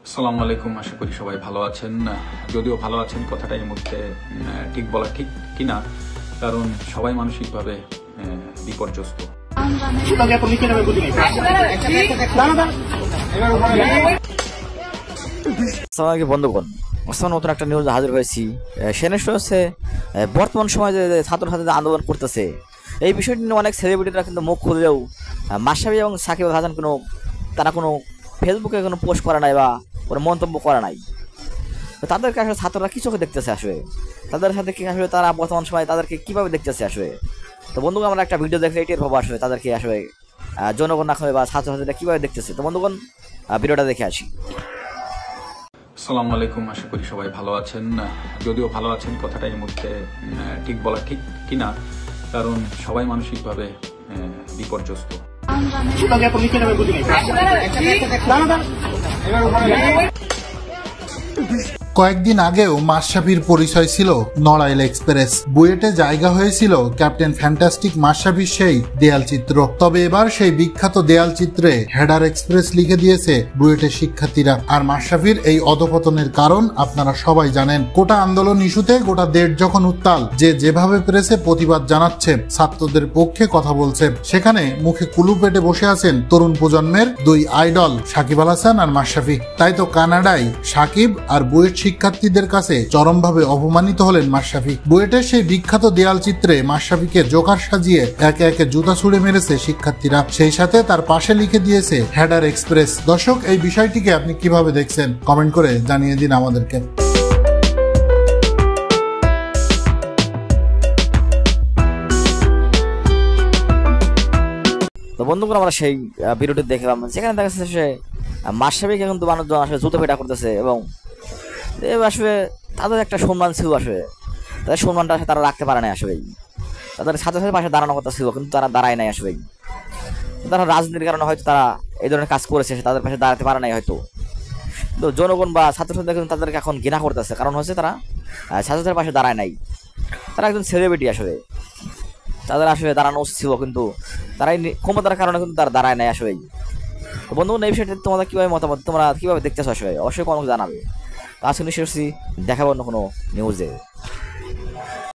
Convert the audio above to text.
আসসালামু আলাইকুম। আশা করি সবাই ভালো আছেন। যদিও ভালো আছেন কথাটা এই মুহূর্তে ঠিক বলা ঠিক কিনা, কারণ সবাই মানসিকভাবে বিপর্যস্ত। বন্ধুগণ, নতুন একটা নিউজ হাজির হয়েছি। সে নিশ্চয় হচ্ছে বর্তমান সময়ে যে ছাত্রছাত্রীদের আন্দোলন করতেছে, এই বিষয়টি নিয়ে অনেক সেলিব্রিটিরা কিন্তু মুখ খুললেও মাশরাফি এবং সাকিব আল হাসান তারা কোনো ফেসবুকে কোনো পোস্ট করা নাই বা কোনো মন্তব্য করা নাই। তো তাদেরকে আসলে ছাত্ররা কি চোখে দেখতেছে, আসলে তাদের সাথে কি আসলে তারা বর্তমান সময়ে তাদেরকে কিভাবে দেখতেছে আসলে। তো বন্ধুগণ, আমরা একটা ভিডিও দেখলে এটির ভাবো আসলে তাদেরকে আসলে জনগণ না বা ছাত্রছাত্রীরা কিভাবে দেখতেছে। তো বন্ধুগণ, ভিডিওটা দেখে আসি। আসসালামু আলাইকুম। আশা করি সবাই ভালো আছেন। যদিও ভালো আছেন কথাটা এই মুহূর্তে ঠিক বলা ঠিক কিনা, কারণ সবাই মানসিকভাবে বিপর্যস্ত। কয়েকদিন আগেও মাশরাফির পরিচয় ছিল নড়াইল এক্সপ্রেস, বুয়েটে জায়গা হয়েছিল ক্যাপ্টেন ফ্যান্টাস্টিক মাশরাফির সেই দেয়াল চিত্র। তবে এবার সেই বিখ্যাত দেয়াল চিত্রে হেডার এক্সপ্রেস লিখে দিয়েছে বুয়েটের শিক্ষার্থীরা। আর মাশরাফির এই অধপতনের কারণ আপনারা সবাই জানেন। কোটা আন্দোলন ইস্যুতে গোটা দেশ যখন উত্তাল, যে যেভাবে পেরেছে প্রতিবাদ জানাচ্ছে, ছাত্রদের পক্ষে কথা বলছে, সেখানে মুখে কুলু পেটে বসে আছেন তরুণ প্রজন্মের দুই আইডল সাকিব আল হাসান আর মাশরাফি। তাই তো কানাডায় সাকিব আর বুয়েট শিক্ষার্থীদের কাছে চরমভাবে অপমানিত হলেন মাশরাফি। বুয়েটের সেই বিখ্যাত দেয়াল চিত্রে মাশরাফিকে জোকার সাজিয়ে একে একে জুতা ছুড়ে মেরেছে শিক্ষার্থীরা, সেই সাথে তার পাশে লিখে দিয়েছে হেডার এক্সপ্রেস। দর্শক, এই বিষয়টিকে আপনি কিভাবে দেখছেন কমেন্ট করে জানিয়ে দিন আমাদেরকে। তো বন্ধুগণ, আমরা সেই ভিডিওটি দেখলাম যেখানে দেখা যাচ্ছে সে মাশরাফিকে কিন্তু মানুষজন আসলে জুতো পেটা করতেছে এবং আসলে তাদের একটা সম্মান ছিল, আসলে তাদের সম্মানটা তারা রাখতে পারে নাই। আসলে তাদের ছাত্রছাত্রীর পাশে দাঁড়ানোর কথা ছিল, কিন্তু তারা দাঁড়ায় নাই। আসলে তারা রাজনীতির কারণে হয়তো তারা এই ধরনের কাজ করেছে, তাদের পাশে দাঁড়াতে পারে নাই হয়তো। কিন্তু জনগণ বা ছাত্রছাত্রীরা কিন্তু তাদেরকে এখন ঘৃণা করতেছে, কারণ হচ্ছে তারা ছাত্রছাত্রীর পাশে দাঁড়ায় নাই। তারা একজন সেলিব্রিটি, আসলে তাদের আসলে দাঁড়ানো উচিত ছিল, কিন্তু তারাই ক্ষমতার কারণে কিন্তু তারা দাঁড়ায় নাই। আসলে তো বন্ধুগণ, এই বিষয়টা তোমাদের কিভাবে মতামত, তোমরা কিভাবে দেখতেছো আসলে অবশ্যই কোনো জানাবে। আজকে নিশ্চয়ই দেখাবো অন্য কোনো নিউজে।